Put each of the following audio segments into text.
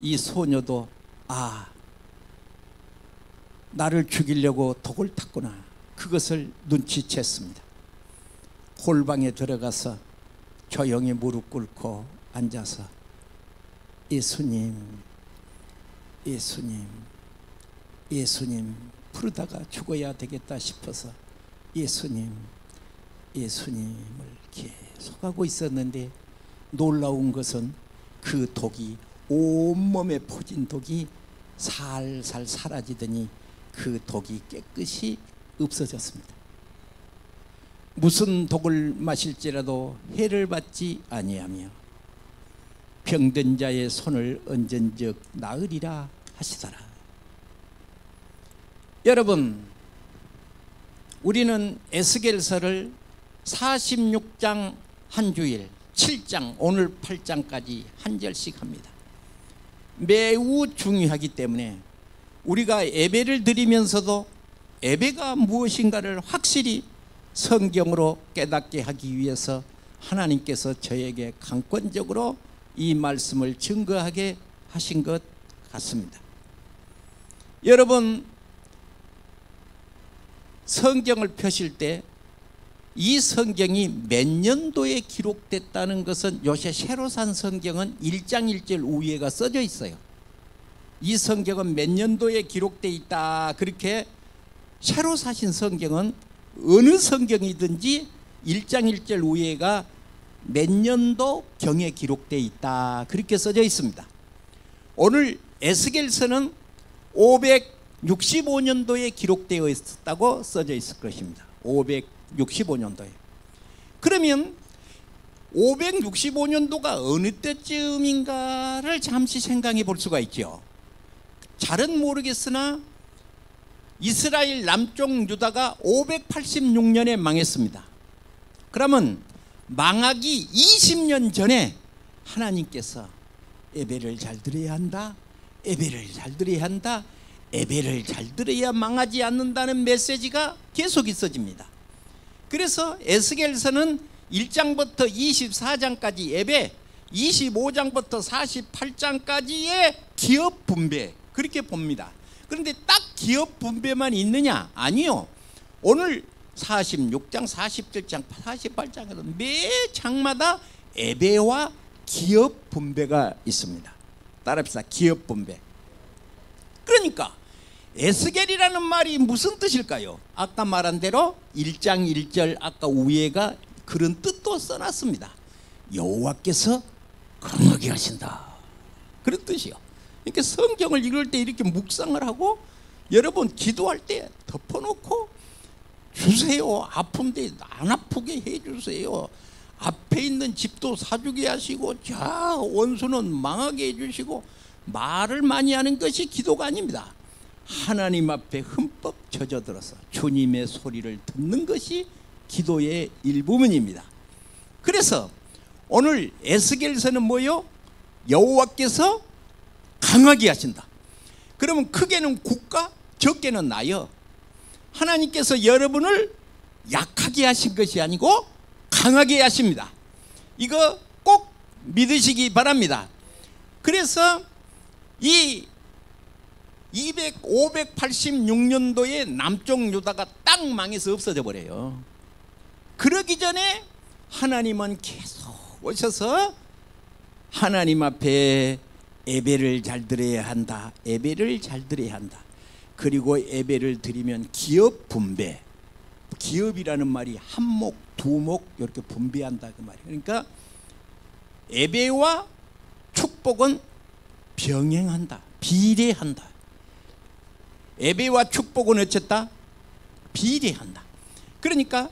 이 소녀도 나를 죽이려고 독을 탔구나, 그것을 눈치챘습니다. 골방에 들어가서 조용히 무릎 꿇고 앉아서 예수님, 예수님, 예수님 부르다가 죽어야 되겠다 싶어서 예수님, 예수님을 계속하고 있었는데, 놀라운 것은 그 독이, 온몸에 퍼진 독이 살살 사라지더니 그 독이 깨끗이 없어졌습니다. 무슨 독을 마실지라도 해를 받지 아니하며 병든 자의 손을 얹은즉 나으리라 하시더라. 여러분, 우리는 에스겔서를 46장 한 주일, 7장 오늘 8장까지 한 절씩 합니다. 매우 중요하기 때문에 우리가 예배를 드리면서도 예배가 무엇인가를 확실히 성경으로 깨닫게 하기 위해서 하나님께서 저에게 강권적으로 이 말씀을 증거하게 하신 것 같습니다. 여러분, 성경을 펴실 때 이 성경이 몇 년도에 기록됐다는 것은 요새 새로 산 성경은 1장 1절 우에가 써져 있어요. 이 성경은 몇 년도에 기록되어 있다, 그렇게 새로 사신 성경은 어느 성경이든지 1장 1절 우에가 몇 년도 경에 기록되어 있다, 그렇게 써져 있습니다. 오늘 에스겔서는 565년도에 기록되어 있었다고 써져 있을 것입니다. 565년도에. 그러면 565년도가 어느 때쯤인가를 잠시 생각해 볼 수가 있죠. 잘은 모르겠으나 이스라엘 남쪽 유다가 586년에 망했습니다. 그러면 망하기 20년 전에 하나님께서 예배를 잘 드려야 한다, 예배를 잘 드려야 한다, 예배를 잘 드려야 망하지 않는다는 메시지가 계속 있어집니다. 그래서 에스겔서는 1장부터 24장까지 예배, 25장부터 48장까지의 기업 분배, 그렇게 봅니다. 그런데 딱 기업 분배만 있느냐? 아니요. 오늘 46장, 47장, 48장에는 매 장마다 예배와 기업 분배가 있습니다. 따라합시다. 기업 분배. 그러니까 에스겔이라는 말이 무슨 뜻일까요? 아까 말한 대로 1장 1절 아까 위에가 그런 뜻도 써놨습니다. 여호와께서 강하게 하신다, 그런 뜻이요. 그러니까 성경을 읽을 때 이렇게 묵상을 하고, 여러분 기도할 때 덮어놓고 주세요. 아픈데 안 아프게 해주세요. 앞에 있는 집도 사주게 하시고, 자 원수는 망하게 해주시고, 말을 많이 하는 것이 기도가 아닙니다. 하나님 앞에 흠뻑 젖어들어서 주님의 소리를 듣는 것이 기도의 일부분입니다. 그래서 오늘 에스겔서는 뭐요? 여호와께서 강하게 하신다. 그러면 크게는 국가, 적게는 나요. 하나님께서 여러분을 약하게 하신 것이 아니고 강하게 하십니다. 이거 꼭 믿으시기 바랍니다. 그래서 이 586년도에 남쪽 유다가 딱 망해서 없어져 버려요. 그러기 전에 하나님은 계속 오셔서 하나님 앞에 예배를 잘 드려야 한다, 예배를 잘 드려야 한다. 그리고 예배를 드리면 기업 분배, 기업이라는 말이 한목, 두목 이렇게 분배한다 그 말이에요. 그러니까 예배와 축복은 병행한다, 비례한다. 예배와 축복은 어쨌다? 비례한다. 그러니까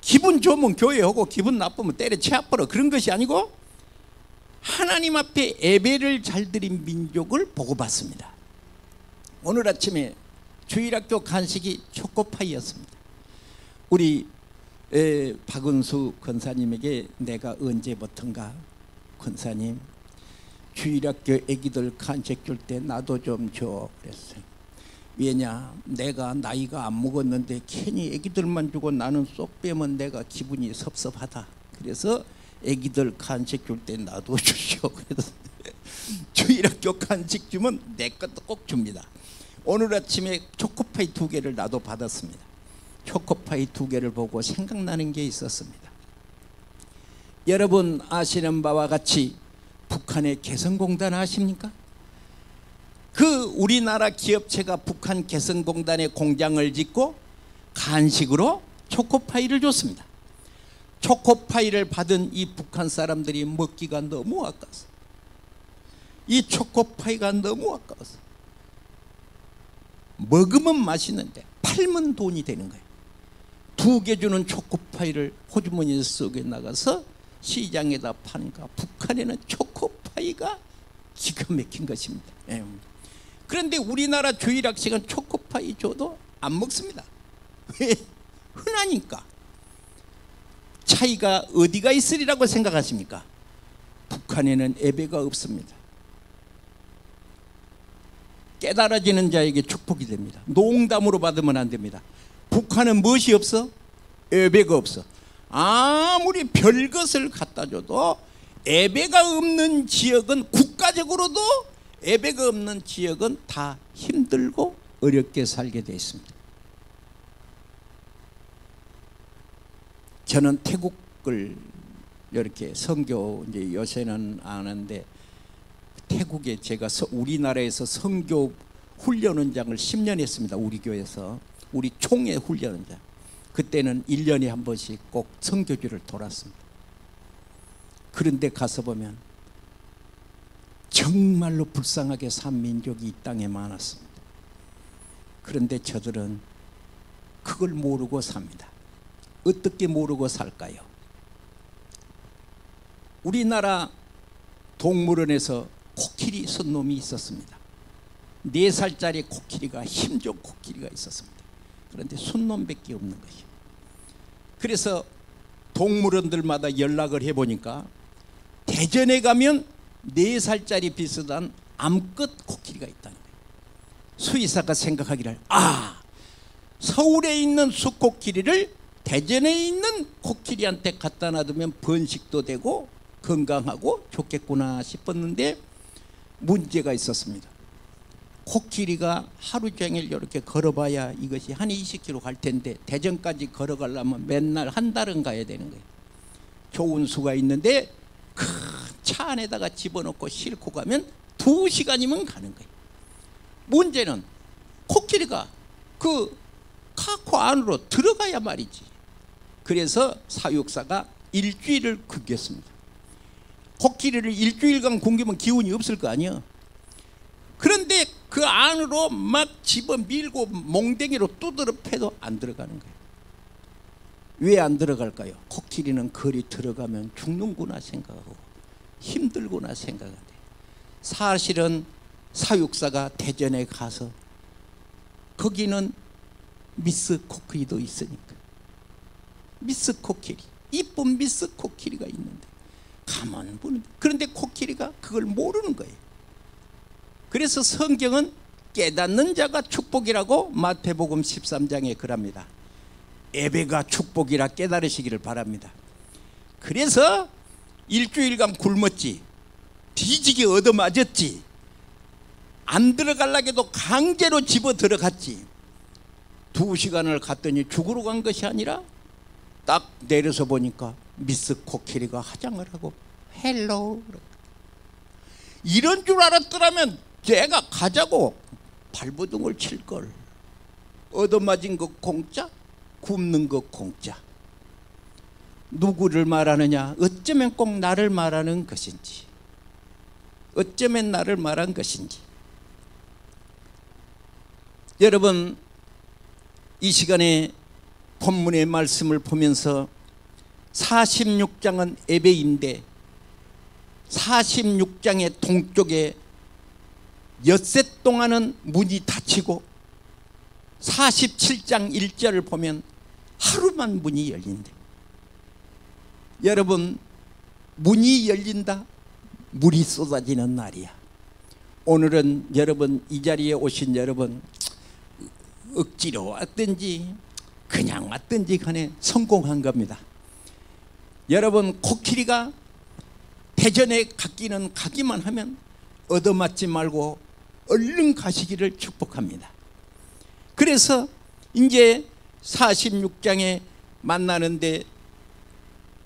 기분 좋으면 교회하고 기분 나쁘면 때려치워버려, 그런 것이 아니고 하나님 앞에 예배를 잘 드린 민족을 보고받습니다. 오늘 아침에 주일학교 간식이 초코파이였습니다. 우리 박은수 권사님에게 내가 언제부턴가, 권사님 주일학교 애기들 간식 줄 때 나도 좀 줘 그랬어요. 왜냐, 내가 나이가 안 먹었는데 괜히 애기들만 주고 나는 쏙 빼면 내가 기분이 섭섭하다. 그래서 애기들 간식 줄 때 나도 주시오. 그래서 주일학교 간식 주면 내 것도 꼭 줍니다. 오늘 아침에 초코파이 2개를 나도 받았습니다. 초코파이 2개를 보고 생각나는 게 있었습니다. 여러분 아시는 바와 같이 북한의 개성공단 아십니까? 그 우리나라 기업체가 북한 개성공단에 공장을 짓고 간식으로 초코파이를 줬습니다. 초코파이를 받은 이 북한 사람들이 먹기가 너무 아까워서, 이 초코파이가 너무 아까워서 먹으면 맛있는데 팔면 돈이 되는 거예요. 2개 주는 초코파이를 호주머니에 쏘게 나가서 시장에다 파니까 북한에는 초코파이가 기가 막힌 것입니다. 그런데 우리나라 주일학생은 초코파이 줘도 안 먹습니다. 왜? 흔하니까. 차이가 어디가 있으리라고 생각하십니까? 북한에는 예배가 없습니다. 깨달아지는 자에게 축복이 됩니다. 농담으로 받으면 안 됩니다. 북한은 무엇이 없어? 예배가 없어. 아무리 별것을 갖다 줘도 예배가 없는 지역은, 국가적으로도 예배가 없는 지역은 다 힘들고 어렵게 살게 되어 있습니다. 저는 태국을 이렇게 선교, 이제 요새는 안 하는데, 태국에 제가 우리나라에서 선교 훈련원장을 10년 했습니다. 우리 교회에서. 우리 총회 훈련원장. 그때는 1년에 한 번씩 꼭 선교지를 돌았습니다. 그런데 가서 보면 정말로 불쌍하게 산 민족이 이 땅에 많았습니다. 그런데 저들은 그걸 모르고 삽니다. 어떻게 모르고 살까요? 우리나라 동물원에서 코끼리 손놈이 있었습니다. 4살짜리 코끼리가, 힘좋은 코끼리가 있었습니다. 그런데 손놈밖에 없는 것이에요. 그래서 동물원들마다 연락을 해보니까 대전에 가면 4살짜리 비슷한 암컷 코끼리가 있다는 거예요. 수의사가 생각하기를, 서울에 있는 수코끼리를 대전에 있는 코끼리한테 갖다 놔두면 번식도 되고 건강하고 좋겠구나 싶었는데 문제가 있었습니다. 코끼리가 하루 종일 이렇게 걸어봐야 이것이 한 20km 갈 텐데 대전까지 걸어가려면 맨날 한 달은 가야 되는 거예요. 좋은 수가 있는데 큰 차 안에다가 집어넣고 싣고 가면 2시간이면 가는 거예요. 문제는 코끼리가 그 카코 안으로 들어가야 말이지. 그래서 사육사가 일주일을 굶겼습니다. 코끼리를 일주일간 굶기면 기운이 없을 거 아니에요. 그런데 그 안으로 막 집어 밀고 몽댕이로 두드려 패도 안 들어가는 거예요. 왜 안 들어갈까요? 코끼리는 거리 들어가면 죽는구나 생각하고 힘들구나 생각하는데, 사실은 사육사가 대전에 가서 거기는 미스 코끼리도 있으니까, 미스 코끼리, 이쁜 미스 코끼리가 있는데 가만 보는데, 그런데 코끼리가 그걸 모르는 거예요. 그래서 성경은 깨닫는 자가 축복이라고 마태복음 13장에 그럽니다. 예배가 축복이라 깨달으시기를 바랍니다. 그래서 일주일간 굶었지, 뒤지게 얻어맞았지, 안 들어가려고 해도 강제로 집어 들어갔지. 2시간을 갔더니 죽으러 간 것이 아니라 딱 내려서 보니까 미스 코끼리가 화장을 하고 헬로, 이런 줄 알았더라면 걔가 가자고 발버둥을 칠걸. 얻어맞은 거 공짜, 굶는 거 공짜. 누구를 말하느냐? 어쩌면 꼭 나를 말하는 것인지, 어쩌면 나를 말한 것인지. 여러분, 이 시간에 본문의 말씀을 보면서 46장은 예배인데 46장의 동쪽에 엿새 동안은 문이 닫히고 47장 1절을 보면 하루만 문이 열린대. 여러분, 문이 열린다, 물이 쏟아지는 날이야. 오늘은 여러분, 이 자리에 오신 여러분, 억지로 왔든지 그냥 왔든지 간에 성공한 겁니다. 여러분, 코끼리가 대전에 가기만 하면 얻어맞지 말고 얼른 가시기를 축복합니다. 그래서 이제 46장에 만나는데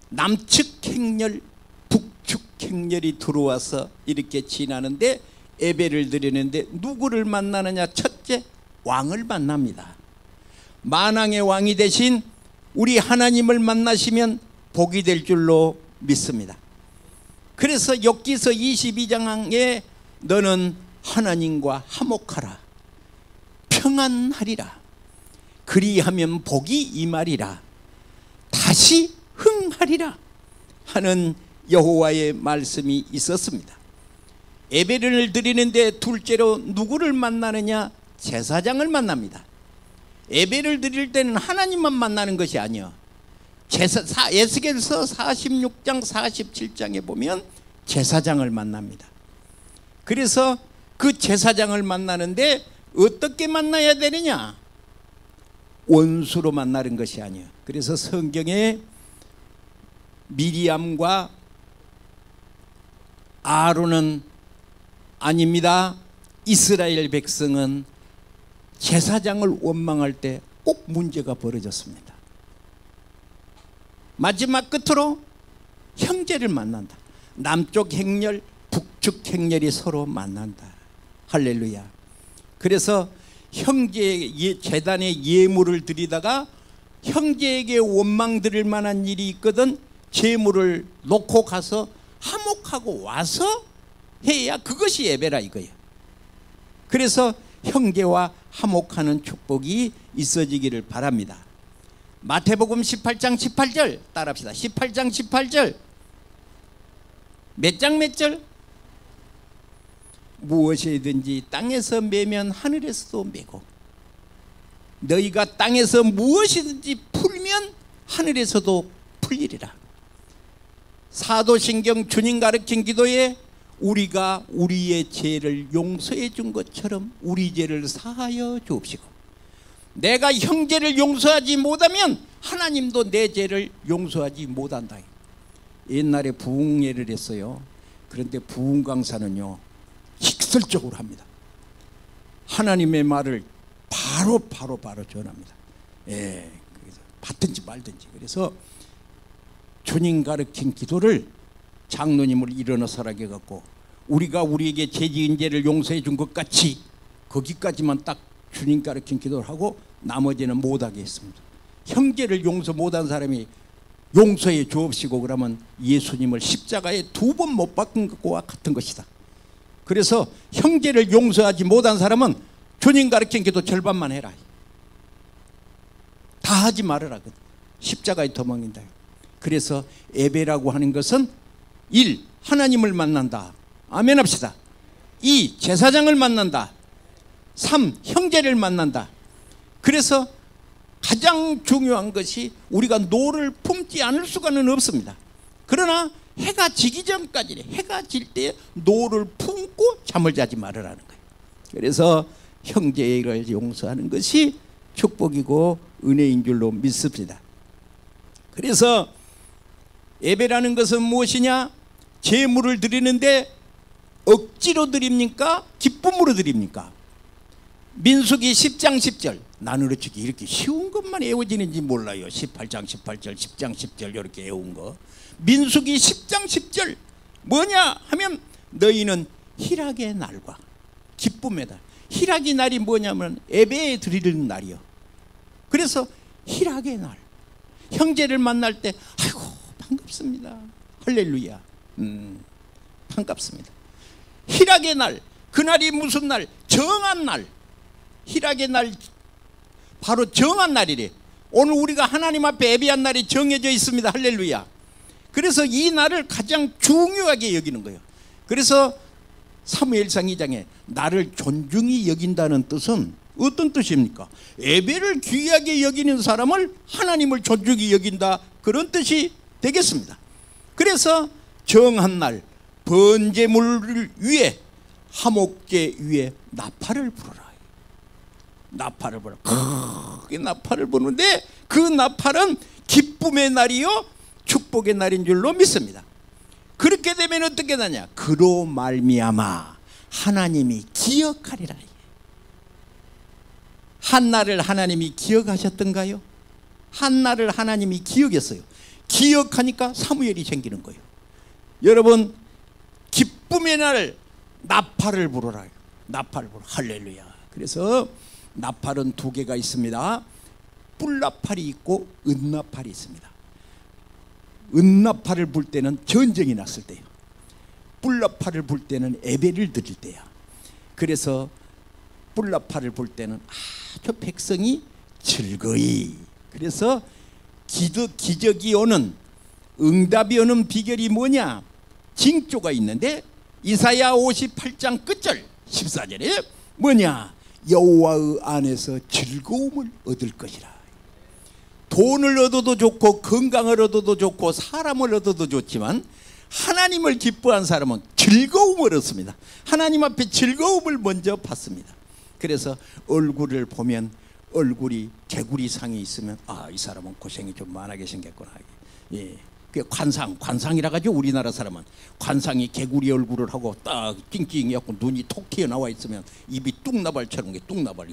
남측 행렬 북측 행렬이 들어와서 이렇게 지나는데 예배를 드리는데 누구를 만나느냐? 첫째, 왕을 만납니다. 만왕의 왕이 되신 우리 하나님을 만나시면 복이 될 줄로 믿습니다. 그래서 욥기서 22장에 너는 하나님과 화목하라, 평안하리라, 그리하면 복이 임하리라, 다시 흥하리라 하는 여호와의 말씀이 있었습니다. 예배를 드리는데 둘째로 누구를 만나느냐? 제사장을 만납니다. 예배를 드릴 때는 하나님만 만나는 것이 아니요, 에스겔서 46장 47장에 보면 제사장을 만납니다. 그래서 그 제사장을 만나는데 어떻게 만나야 되느냐? 원수로 만나는 것이 아니에요. 그래서 성경에 미리암과 아론은 아닙니다. 이스라엘 백성은 제사장을 원망할 때 꼭 문제가 벌어졌습니다. 마지막 끝으로 형제를 만난다. 남쪽 행렬, 북측 행렬이 서로 만난다. 할렐루야. 그래서 형제의 제단에 예물을 드리다가 형제에게 원망 드릴 만한 일이 있거든 제물을 놓고 가서 화목하고 와서 해야 그것이 예배라 이거예요. 그래서 형제와 화목하는 축복이 있어지기를 바랍니다. 마태복음 18장 18절 따라합시다. 18장 18절 몇 장 몇 절? 무엇이든지 땅에서 매면 하늘에서도 매고 너희가 땅에서 무엇이든지 풀면 하늘에서도 풀리리라. 사도신경 주님 가르친 기도에 우리가 우리의 죄를 용서해 준 것처럼 우리 죄를 사하여 주옵시고, 내가 형제를 용서하지 못하면 하나님도 내 죄를 용서하지 못한다. 옛날에 부흥 예를 했어요. 그런데 부흥 강사는요 직설적으로 합니다. 하나님의 말을 바로 전합니다. 예, 그래서 받든지 말든지. 그래서 주님 가르친 기도를 장로님을 일어나서라게 갖고 우리가 우리에게 죄 지은 죄를 용서해 준 것 같이 거기까지만 딱 주님 가르친 기도를 하고 나머지는 못하게 했습니다. 형제를 용서 못한 사람이 용서해 주옵시고 그러면 예수님을 십자가에 2번 못 박은 것과 같은 것이다. 그래서 형제를 용서하지 못한 사람은 주님 가르친 기도 절반만 해라. 다 하지 말아라. 십자가에 도망인다. 그래서 예배라고 하는 것은 1. 하나님을 만난다. 아멘 합시다. 2. 제사장을 만난다. 3. 형제를 만난다. 그래서 가장 중요한 것이 우리가 노를 품지 않을 수가는 없습니다. 그러나 해가 지기 전까지, 해가 질 때 노를 품고 잠을 자지 말으라는 거예요. 그래서 형제를 용서하는 것이 축복이고 은혜인 줄로 믿습니다. 그래서 예배라는 것은 무엇이냐? 제물을 드리는데 억지로 드립니까? 기쁨으로 드립니까? 민수기 10장 10절. 나는 어떻게 이렇게 쉬운 것만 외워지는지 몰라요. 18장 18절 10장 10절 이렇게 외운 거. 민수기 10장 10절 뭐냐 하면 너희는 희락의 날과 기쁨의 날. 희락의 날이 뭐냐면 예배에 드리는 날이요. 그래서 희락의 날, 형제를 만날 때 아이고 반갑습니다. 할렐루야. 반갑습니다. 희락의 날, 그날이 무슨 날? 정한 날. 희락의 날 바로 정한 날이래. 오늘 우리가 하나님 앞에 예배한 날이 정해져 있습니다. 할렐루야. 그래서 이 날을 가장 중요하게 여기는 거예요. 그래서 사무엘상 2장에 나를 존중히 여긴다는 뜻은 어떤 뜻입니까? 예배를 귀하게 여기는 사람을 하나님을 존중히 여긴다, 그런 뜻이 되겠습니다. 그래서 정한 날 번제물을 위해 화목제 위에 나팔을 불어라. 나팔을 불어. 크게 나팔을 부는데 그 나팔은 기쁨의 날이요 축복의 날인 줄로 믿습니다. 그렇게 되면 어떻게 되냐? 그로 말미암아 하나님이 기억하리라. 한나를 하나님이 기억하셨던가요? 한나를 하나님이 기억했어요. 기억하니까 사무엘이 생기는 거예요. 여러분, 기쁨의 날 나팔을 불어라. 나팔을 불어. 할렐루야. 그래서 나팔은 두 개가 있습니다. 뿔나팔이 있고 은나팔이 있습니다. 은나팔을 불 때는 전쟁이 났을 때요. 뿔나팔을 불 때는 예배를 드릴 때야. 그래서 뿔나팔을 불 때는 아주 백성이 즐거이. 그래서 기적이 오는, 응답이 오는 비결이 뭐냐? 징조가 있는데 이사야 58장 끝절 14절에 뭐냐? 여호와의 안에서 즐거움을 얻을 것이라. 돈을 얻어도 좋고 건강을 얻어도 좋고 사람을 얻어도 좋지만 하나님을 기뻐한 사람은 즐거움을 얻습니다. 하나님 앞에 즐거움을 먼저 받습니다. 그래서 얼굴을 보면 얼굴이 개구리상이 있으면 이 사람은 고생이 좀 많하게 생겼구나. 예. 그 관상이라 가지고 우리나라 사람은 관상이 개구리 얼굴을 하고 딱 찡찡해갖고 눈이 톡 튀어나와 있으면 입이 뚝나발처럼 게 뚝나발.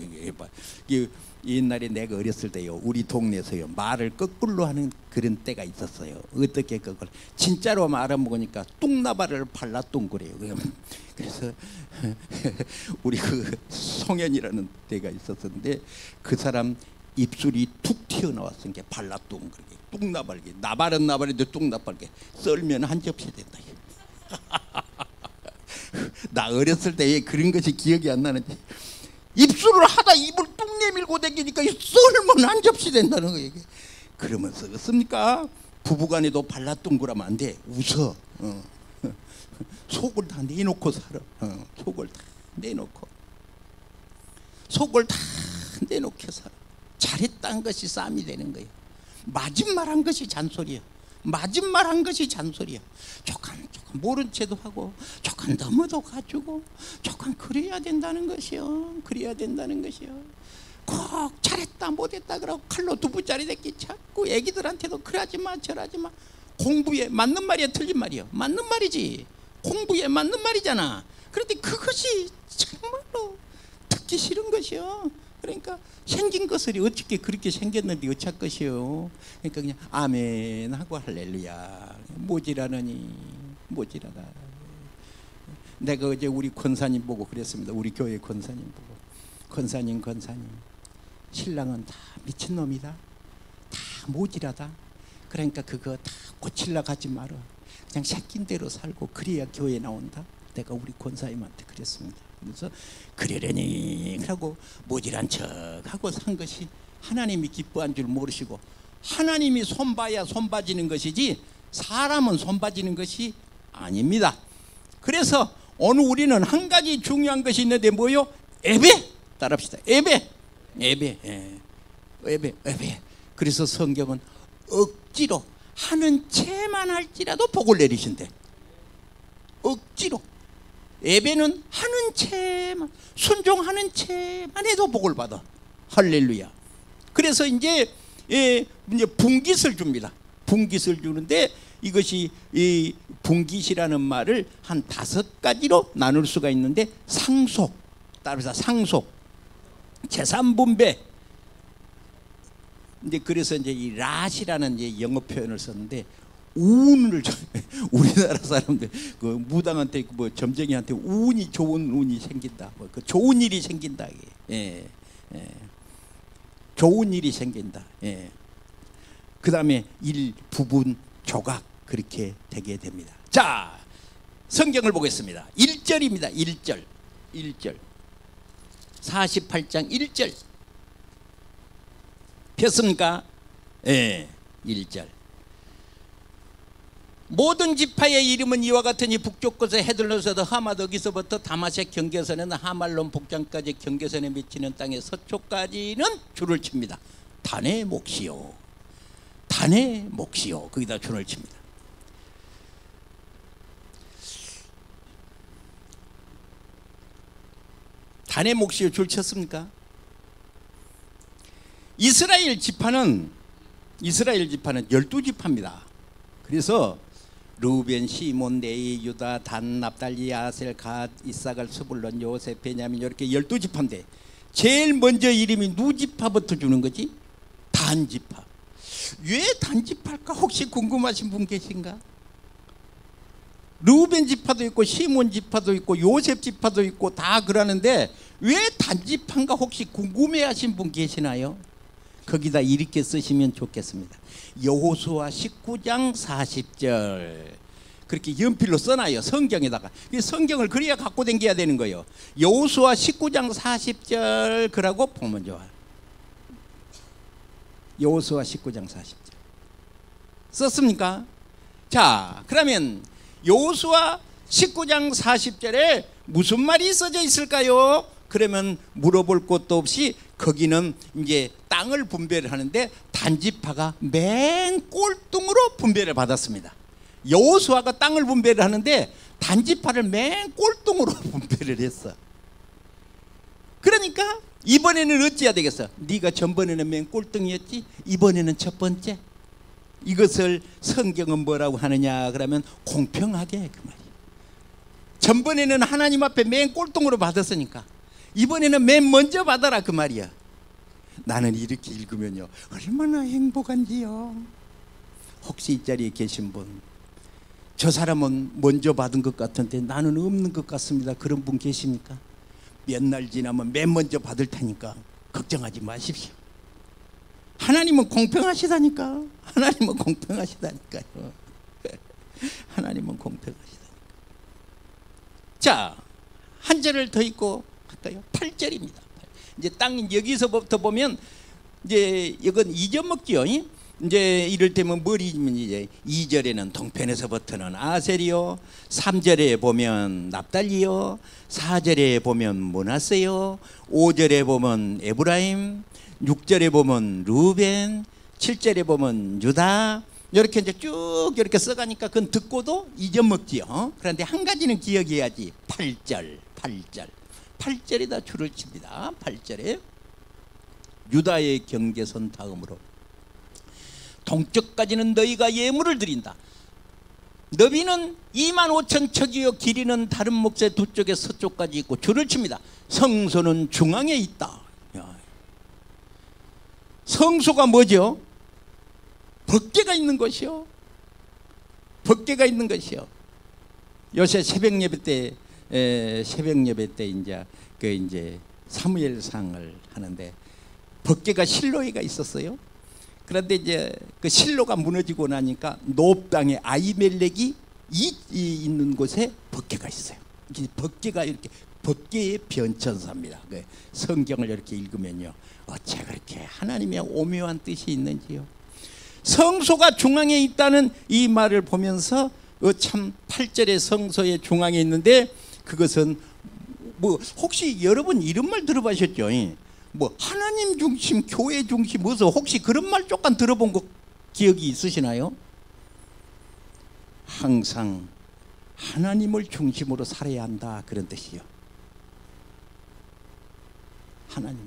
옛날에 내가 어렸을 때요, 우리 동네에서요 말을 거꾸로 하는 그런 때가 있었어요. 어떻게 거꾸로? 진짜로 말아먹으니까 뚝나발을 발라 뚱그래요. 그래서 우리 그 송현이라는 때가 있었는데 그 사람 입술이 툭 튀어나왔은 게 발라 뚱그게 뚝나발게. 나발은 나발인데 뚝나발게. 썰면 한 접시 된다. 나 어렸을 때 그런 것이 기억이 안 나는데 입술을 하다 입을 뚝 내밀고 다니니까 썰면 한 접시 된다는 거예요. 그러면 쓰겠습니까? 부부간에도 발라 뚱그라면 안 돼. 웃어. 속을 다 내놓고 살아. 속을 다 내놓고 살아. 잘했다는 것이 싸움이 되는 거예요. 맞은말한 것이 잔소리야. 맞은말한 것이 잔소리야. 조금 모른 채도 하고 조금 넘어도 가지고 조금 그래야 된다는 것이요. 그래야 된다는 것이요. 꼭 잘했다 못했다 그러고 칼로 두부짜리 됐기 자꾸 애기들한테도 그러지 마 저러지 마. 공부에 맞는 말이야 틀린 말이야? 맞는 말이지. 공부에 맞는 말이잖아. 그런데 그것이 정말로 듣기 싫은 것이요. 그러니까 생긴 것을 어떻게 그렇게 생겼는데 어쩔 것이요. 그러니까 그냥 아멘 하고 할렐루야. 모지라느니 모지라다. 내가 어제 우리 권사님 보고 그랬습니다. 우리 교회 권사님 보고 권사님 신랑은 다 미친놈이다. 다 모지라다. 그러니까 그거 다 고치려고 하지 마라. 그냥 새낀 대로 살고 그래야 교회 나온다. 내가 우리 권사님한테 그랬습니다. 그래서 그러려니 하고 모질한 척하고 산 것이 하나님이 기뻐한 줄 모르시고 하나님이 손봐야 손봐지는 것이지 사람은 손봐지는 것이 아닙니다. 그래서 오늘 우리는 한 가지 중요한 것이 있는데 뭐요? 예배! 따라합시다. 예배. 그래서 성경은 억지로 하는 채만 할지라도 복을 내리신대. 억지로. 예배는 하는 채만, 순종하는 채만 해도 복을 받아. 할렐루야. 그래서 이제 분깃을 줍니다. 분깃을 주는데 이것이 이 분깃이라는 말을 한 5가지로 나눌 수가 있는데 상속, 따라서 상속, 재산분배. 이제 그래서 이제 이 랏이라는 이제 영어 표현을 썼는데 운을 우리나라 사람들 그 무당한테 뭐 점쟁이한테 좋은 운이 생긴다. 뭐 그 좋은 일이 생긴다. 좋은 일이 생긴다. 그다음에 일, 부분, 조각 그렇게 되게 됩니다. 자, 성경을 보겠습니다. 1절입니다. 1절. 48장 1절. 폈습니까? 1절. 모든 지파의 이름은 이와 같으니 북쪽 끝에 헤들론서도 하마덕에서부터 다마섹 경계선에는 하말론 북장까지 경계선에 미치는 땅의 서쪽까지는 줄을 칩니다. 단의 몫이요. 거기다 줄을 칩니다. 단의 몫이요 줄 쳤습니까? 이스라엘 지파는 12지파입니다. 그래서 루벤, 시몬, 레위, 유다, 단, 납달리, 아셀, 갓, 이사갈, 스불론, 요셉, 베냐민 이렇게 12지파인데 제일 먼저 이름이 누지파부터 주는 거지? 단지파. 왜 단지파일까? 혹시 궁금하신 분 계신가? 루벤 지파도 있고 시몬 지파도 있고 요셉 지파도 있고 다 그러는데 왜 단지파인가 혹시 궁금해하신 분 계시나요? 거기다 이렇게 쓰시면 좋겠습니다. 여호수아 19장 40절 그렇게 연필로 써놔요. 성경에다가. 성경을 그래야 갖고 다녀야 되는 거예요. 여호수아 19장 40절 그러고 보면 좋아요. 여호수아 19장 40절 썼습니까? 자, 그러면 여호수아 19장 40절에 무슨 말이 써져 있을까요? 그러면 물어볼 것도 없이 거기는 이제 땅을 분배를 하는데 단지파가 맨 꼴등으로 분배를 받았습니다. 여호수아가 땅을 분배를 하는데 단지파를 맨 꼴등으로 분배를 했어. 그러니까 이번에는 어찌해야 되겠어? 네가 전번에는 맨 꼴등이었지, 이번에는 첫 번째. 이것을 성경은 뭐라고 하느냐 그러면 공평하게 그 말이에요. 전번에는 하나님 앞에 맨 꼴등으로 받았으니까 이번에는 맨 먼저 받아라 그 말이야. 나는 이렇게 읽으면요 얼마나 행복한지요. 혹시 이 자리에 계신 분, 저 사람은 먼저 받은 것 같은데 나는 없는 것 같습니다. 그런 분 계십니까? 몇 날 지나면 맨 먼저 받을 테니까 걱정하지 마십시오. 하나님은 공평하시다니까. 하나님은 공평하시다니까요. 하나님은 공평하시다니까. 자, 한 절을 더 읽고 할까요? 8절입니다. 이제 땅 여기서부터 보면 이제 이건 잊어먹지요. 이제 이를테면 머리면 이제 2절에는 동편에서부터는 아셀이요, 3절에 보면 납달리요, 4절에 보면 므낫세요, 5절에 보면 에브라임, 6절에 보면 루벤, 7절에 보면 유다. 이렇게 이제 쭉 이렇게 써가니까 그건 듣고도 잊어먹지요. 그런데 한 가지는 기억해야지. 8절에다 줄을 칩니다. 8절에 유다의 경계선 다음으로 동쪽까지는 너희가 예물을 드린다. 너비는 25,000척이요 길이는 다른 목재 두 쪽에 서쪽까지 있고 줄을 칩니다. 성소는 중앙에 있다. 성소가 뭐죠? 법궤가 있는 것이요. 법궤가 있는 것이요. 요새 새벽 예배 때 이제 사무엘상을 하는데 법궤가 실로에가 있었어요. 그런데 이제 그 실로가 무너지고 나니까 노업 땅에 아히멜렉이 있는 곳에 법궤가 있어요. 법궤가 이렇게 법궤의 변천사입니다. 성경을 이렇게 읽으면요, 어째 그렇게 하나님의 오묘한 뜻이 있는지요. 성소가 중앙에 있다는 이 말을 보면서 참 8절의 성소의 중앙에 있는데 그것은 뭐 혹시 여러분 이런 말 들어보셨죠? 뭐 하나님 중심, 교회 중심, 무슨 혹시 그런 말 조금 들어본 거 기억이 있으시나요? 항상 하나님을 중심으로 살아야 한다 그런 뜻이요. 하나님을,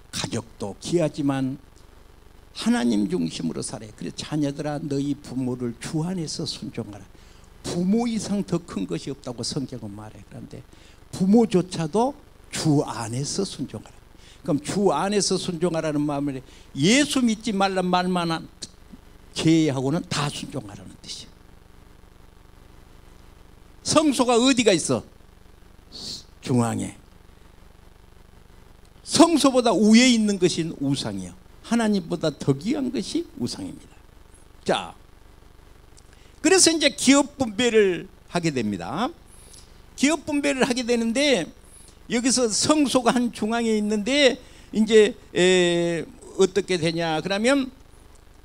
가족도 귀하지만 하나님 중심으로 살아야. 그래서 자녀들아 너희 부모를 주 안에서 순종하라. 부모 이상 더 큰 것이 없다고 성경은 말해. 그런데 부모조차도 주 안에서 순종하라. 그럼 주 안에서 순종하라는 마음을 예수 믿지 말란 말만 제외하고는 다 순종하라는 뜻이에요. 성소가 어디가 있어? 중앙에. 성소보다 위에 있는 것이 우상이에요. 하나님보다 더 귀한 것이 우상입니다. 자, 그래서 이제 기업 분배를 하게 됩니다. 기업 분배를 하게 되는데 여기서 성소가 한 중앙에 있는데 이제 어떻게 되냐 그러면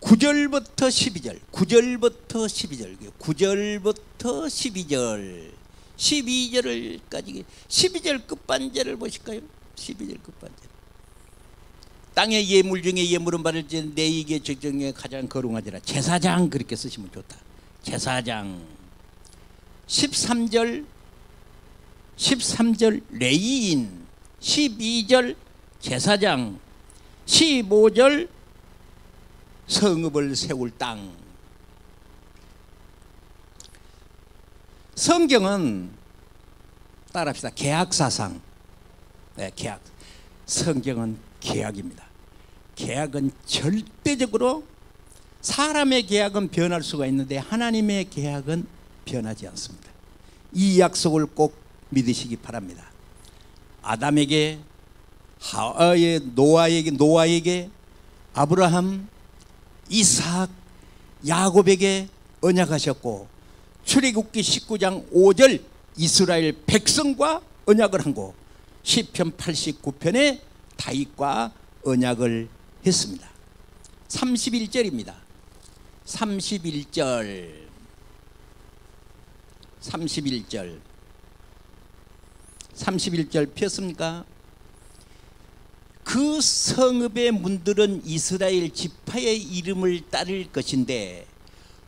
9절부터 12절 12절까지 12절 끝반절을 보실까요? 12절 끝반절. 땅의 예물 중에 예물은 받을 때 내에게 적정에 가장 거룩하지라. 제사장 그렇게 쓰시면 좋다. 제사장. 13절 레위인, 12절 제사장, 15절 성읍을 세울 땅. 성경은 따라합시다. 계약사상. 네, 계약. 성경은 계약입니다. 계약은 절대적으로 사람의 계약은 변할 수가 있는데 하나님의 계약은 변하지 않습니다. 이 약속을 꼭 믿으시기 바랍니다. 아담에게, 노아에게, 아브라함, 이삭, 야곱에게 언약하셨고, 출애굽기 19장 5절 이스라엘 백성과 언약을 한 거, 시편 89편에 다윗과 언약을 했습니다. 31절입니다. 31절 폈습니까? 그 성읍의 문들은 이스라엘 지파의 이름을 따를 것인데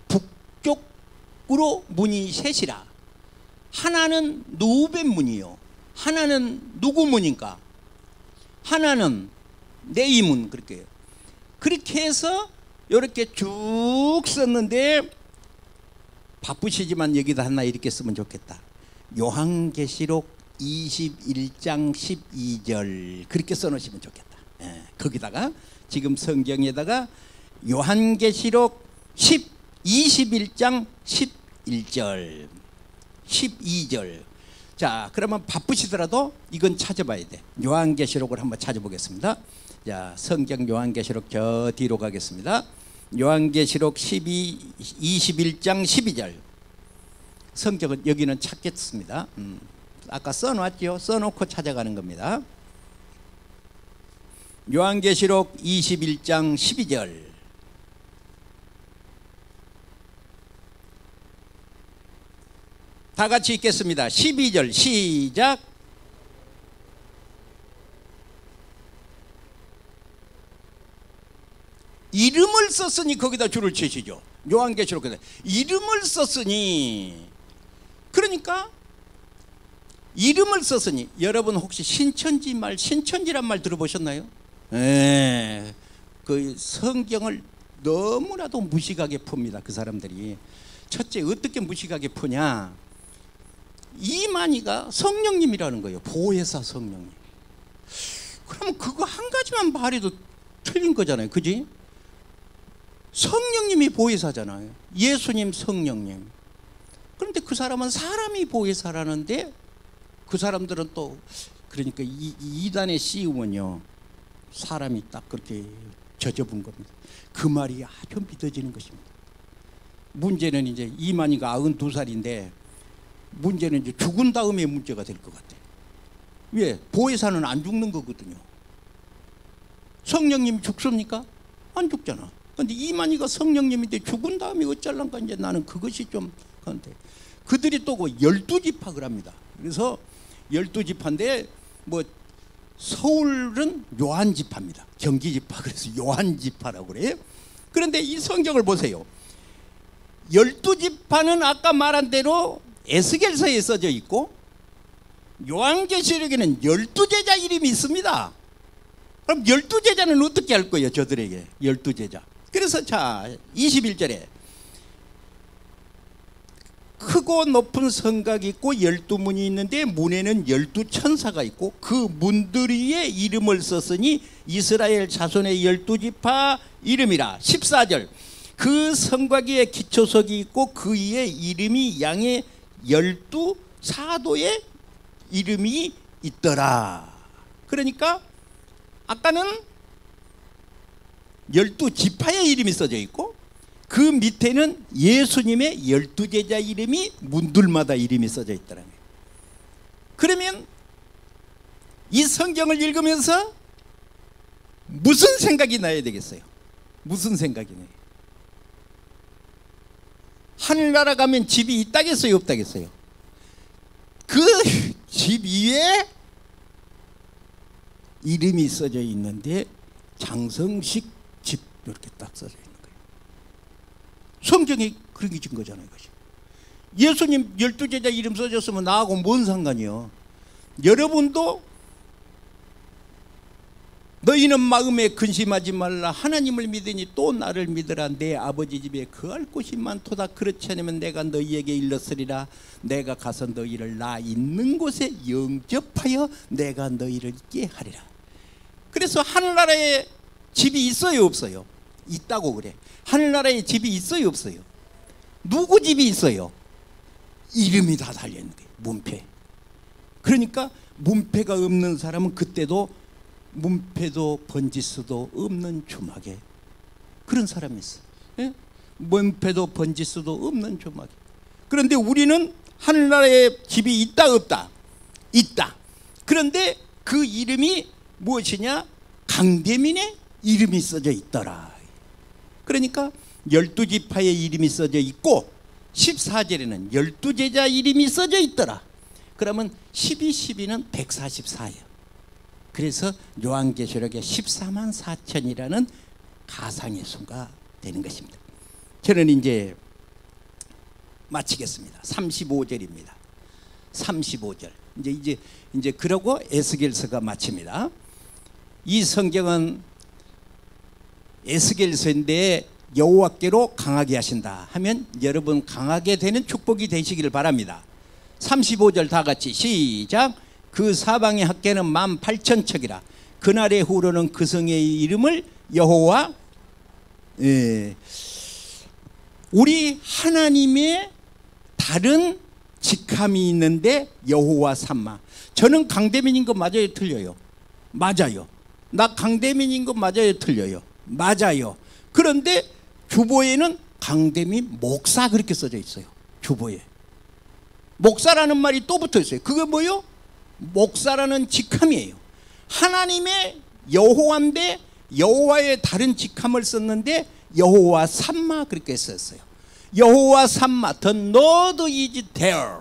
북쪽으로 문이 셋이라. 하나는 누벤 문이요, 하나는 누구 문인가? 하나는 네이 문. 그렇게 해서 이렇게 쭉 썼는데, 바쁘시지만 여기다 하나 이렇게 쓰면 좋겠다. 요한계시록 21장 12절 그렇게 써놓으시면 좋겠다. 예, 거기다가 지금 성경에다가 요한계시록 21장 11절 12절. 자, 그러면 바쁘시더라도 이건 찾아봐야 돼. 요한계시록을 한번 찾아보겠습니다. 자, 성경 요한계시록 저 뒤로 가겠습니다. 요한계시록 21장 12절. 성경은 여기는 찾겠습니다. 아까 써놨죠. 써놓고 찾아가는 겁니다. 요한계시록 21장 12절. 다 같이 읽겠습니다. 12절 시작. 이름을 썼으니 거기다 줄을 치시죠. 요한계시록 이름을 썼으니, 그러니까 이름을 썼으니, 여러분 혹시 신천지란 말 들어보셨나요? 예, 그 성경을 너무나도 무식하게 풉니다. 그 사람들이. 첫째, 어떻게 무식하게 푸냐? 이만희가 성령님이라는 거예요. 보혜사 성령님. 그러면 그거 한 가지만 말해도 틀린 거잖아요. 그지? 성령님이 보혜사잖아요. 예수님 성령님. 그런데 그 사람은 사람이 보혜사라는데, 그 사람들은 또 그러니까 이단에 씌우면요, 사람이 딱 그렇게 젖어본 겁니다. 그 말이 아주 믿어지는 것입니다. 문제는 이제 이만희가 92살인데 문제는 이제 죽은 다음에 문제가 될 것 같아요. 왜? 보혜사는 안 죽는 거거든요. 성령님이 죽습니까? 안 죽잖아. 근데 이만희가 성령님인데 죽은 다음에 어쩔란가, 이제 나는 그것이 좀 그런데, 그들이 또 그 12지파를 합니다. 그래서 12지파인데 뭐 서울은 요한지파입니다. 경기지파. 그래서 요한지파라고 그래요. 그런데 이 성경을 보세요. 12지파는 아까 말한 대로 에스겔서에 써져 있고, 요한계시록에는 12제자 이름이 있습니다. 그럼 12제자는 어떻게 할 거예요? 저들에게 12제자. 그래서 자, 21절에 크고 높은 성곽이 있고 12문이 있는데 문에는 12천사가 있고 그 문들 위에 이름을 썼으니 이스라엘 자손의 12지파 이름이라. 14절, 그 성곽 위에 기초석이 있고 그 위에 이름이 양의 12사도의 이름이 있더라. 그러니까 아까는 12지파의 이름이 써져 있고 그 밑에는 예수님의 12제자 이름이 문들마다 이름이 써져 있더라고요. 그러면 이 성경을 읽으면서 무슨 생각이 나야 되겠어요? 무슨 생각이 나요? 하늘나라 가면 집이 있다겠어요? 없다겠어요? 그 집 위에 이름이 써져 있는데 장성식 집 이렇게 딱 써져 있는 거예요. 성경에 그렇게 준 거잖아요. 이것이. 예수님 12제자 이름 써졌으면 나하고 뭔 상관이요? 여러분도 너희는 마음에 근심하지 말라. 하나님을 믿으니 또 나를 믿으라. 내 아버지 집에 거할 곳이 많도다. 그렇지 않으면 내가 너희에게 일렀으리라. 내가 가서 너희를 나 있는 곳에 영접하여 내가 너희를 있게 하리라. 그래서 하늘나라에 집이 있어요 없어요? 있다고 그래. 하늘나라에 집이 있어요 없어요? 누구 집이 있어요? 이름이 다 달려있는 거예요. 문패. 그러니까 문패가 없는 사람은 그때도 문패도 번지수도 없는 주막에 그런 사람이 있어. 예? 문패도 번지수도 없는 주막에. 그런데 우리는 하늘나라에 집이 있다 없다? 있다. 그런데 그 이름이 무엇이냐? 강대민의 이름이 써져 있더라. 그러니까 12지파의 이름이 써져 있고 14절에는 12제자 이름이 써져 있더라. 그러면 12, 12는 144예요. 그래서 요한계시록에 14만 4천이라는 가상의 수가 되는 것입니다. 저는 이제 마치겠습니다. 35절입니다. 35절. 이제 그러고 에스겔서가 마칩니다. 이 성경은 에스겔서인데 여호와께로 강하게 하신다 하면 여러분 강하게 되는 축복이 되시기를 바랍니다. 35절 다 같이 시작. 그 사방의 학계는 18,000척이라. 그날의 후로는 그 성의 이름을 여호와. 우리 하나님의 다른 직함이 있는데 여호와 삼마. 저는 강대민인 거 맞아요 틀려요? 맞아요. 나 강대민인 거 맞아요 틀려요? 맞아요. 그런데 주보에는 강대민 목사 그렇게 써져 있어요. 주보에 목사라는 말이 또 붙어 있어요. 그게 뭐요? 목사라는 직함이에요. 하나님의 여호와인데 여호와의 다른 직함을 썼는데 여호와 삼마 그렇게 썼어요. 여호와 삼마 the Lord is there.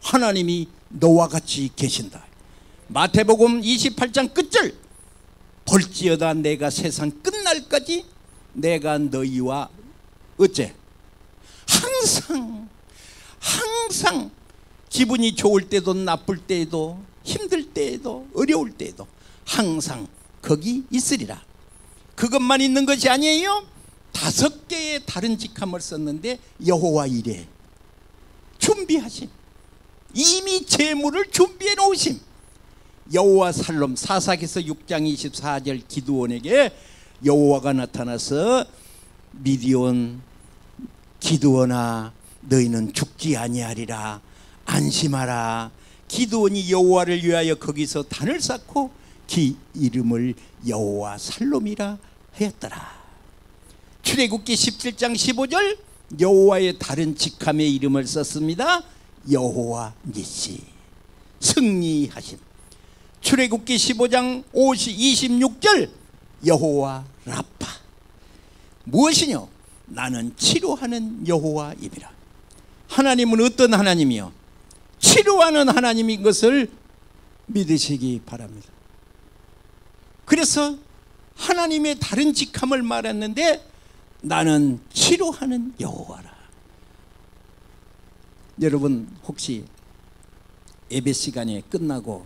하나님이 너와 같이 계신다. 마태복음 28장 끝절. 볼지어다 내가 세상 끝날까지 내가 너희와 어째 항상 기분이 좋을 때도 나쁠 때에도 힘들 때에도 어려울 때에도 항상 거기 있으리라. 그것만 있는 것이 아니에요. 5개의 다른 직함을 썼는데 여호와 이레 준비하심. 이미 재물을 준비해 놓으심. 여호와 살롬. 사사기서 6장 24절 기드온에게 여호와가 나타나서 미디온 기드온아 너희는 죽지 아니하리라. 안심하라. 기드온이 여호와를 위하여 거기서 단을 쌓고 그 이름을 여호와 살롬이라 하였더라. 출애굽기 17장 15절 여호와의 다른 직함의 이름을 썼습니다. 여호와 니시 승리하심. 출애굽기 15장 26절 여호와 라파. 무엇이뇨? 나는 치료하는 여호와입니다. 하나님은 어떤 하나님이요? 치료하는 하나님인 것을 믿으시기 바랍니다. 그래서 하나님의 다른 직함을 말했는데 나는 치료하는 여호와라. 여러분 혹시 예배 시간에 끝나고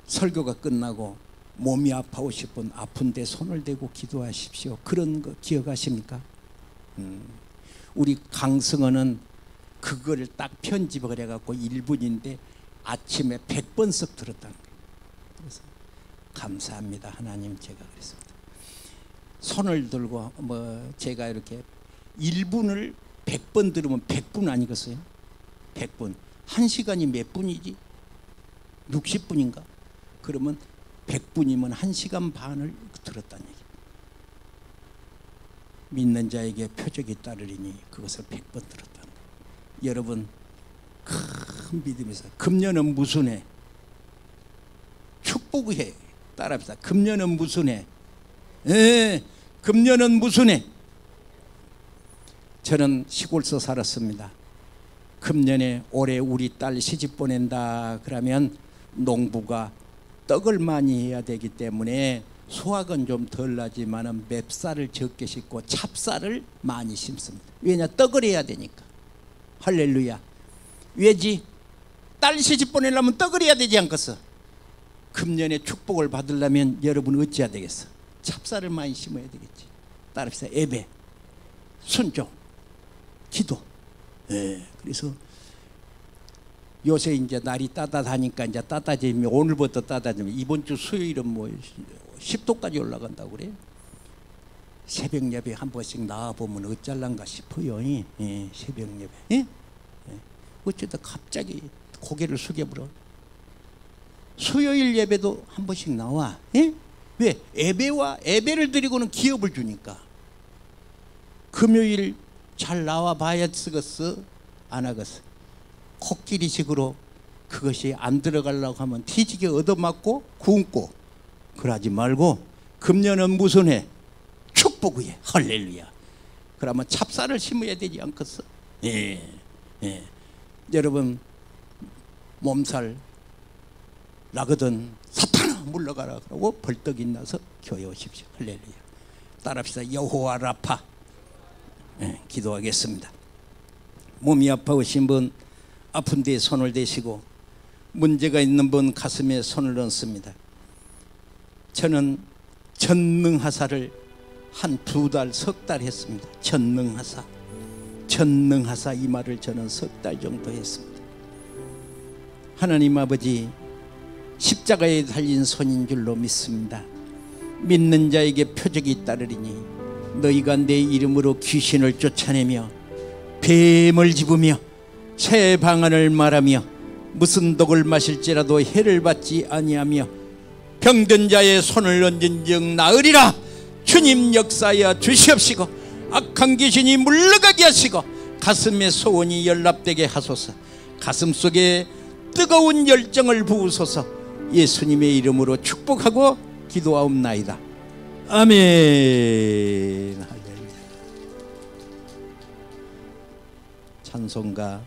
설교가 끝나고 몸이 아파오실 분 아픈데 손을 대고 기도하십시오. 그런 거 기억하십니까? 우리 강승원은 그거를 딱 편집을 해갖고 1분인데 아침에 100번씩 들었다는 거예요. 그래서 감사합니다 하나님. 제가 그랬습니다. 손을 들고 제가 이렇게 1분을 100번 들으면 100분 아니겠어요? 100분. 1시간이 몇 분이지? 60분인가? 그러면 100분이면 1시간 반을 들었다는 얘기예요. 믿는 자에게 표적이 따르리니 그것을 100번 들었다는 거예요. 여러분 큰 믿음에서 금년은 무슨 해? 축복의 해. 따라합시다. 금년은 무슨 해? 금년은 무슨 해? 저는 시골서 살았습니다. 금년에 올해 우리 딸 시집 보낸다 그러면 농부가 떡을 많이 해야 되기 때문에 수확은 좀 덜 나지만 맵쌀을 적게 심고 찹쌀을 많이 심습니다. 왜냐? 떡을 해야 되니까. 할렐루야. 왜지? 딸 시집 보내려면 떡을 해야 되지 않겠어? 금년에 축복을 받으려면 여러분 어찌해야 되겠어? 찹쌀을 많이 심어야 되겠지. 따라서 예배, 순종, 기도. 그래서 요새 이제 날이 따뜻하니까 이제 따뜻해지면, 오늘부터 따뜻해지면 이번 주 수요일은 뭐 10도까지 올라간다고 그래요. 새벽 예배 한 번씩 나와보면 어쩔란가 싶어요. 새벽 예배. 어쩌다 갑자기 고개를 숙여버려. 수요일 예배도 한 번씩 나와. 왜? 예배를 드리고는 기업을 주니까. 금요일 잘 나와 봐야 쓰겠어? 안 하겠어? 코끼리식으로 그것이 안 들어가려고 하면 뒤지게 얻어맞고 굶고 그러지 말고, 금년은 무슨 해? 축복의 할렐루야. 그러면 찹쌀을 심어야 되지 않겠어? 여러분 몸살 나거든 사탄아 물러가라 그러고 벌떡 일어나서 교회 오십시오. 할렐루야. 따라합시다. 여호와 라파. 기도하겠습니다. 몸이 아파오신 분, 아픈 데에 손을 대시고, 문제가 있는 분 가슴에 손을 얹습니다. 저는 전능하사를 한 2달, 석 달 했습니다. 전능하사 이 말을 저는 석 달 정도 했습니다. 하나님 아버지, 십자가에 달린 손인 줄로 믿습니다. 믿는 자에게 표적이 따르리니 너희가 내 이름으로 귀신을 쫓아내며 뱀을 집으며 새 방언을 말하며 무슨 독을 마실지라도 해를 받지 아니하며 병든 자의 손을 얹은즉 나으리라. 주님 역사하여 주시옵시고 악한 귀신이 물러가게 하시고 가슴의 소원이 연락되게 하소서. 가슴 속에 뜨거운 열정을 부으소서. 예수님의 이름으로 축복하고 기도하옵나이다. 아멘. 찬송가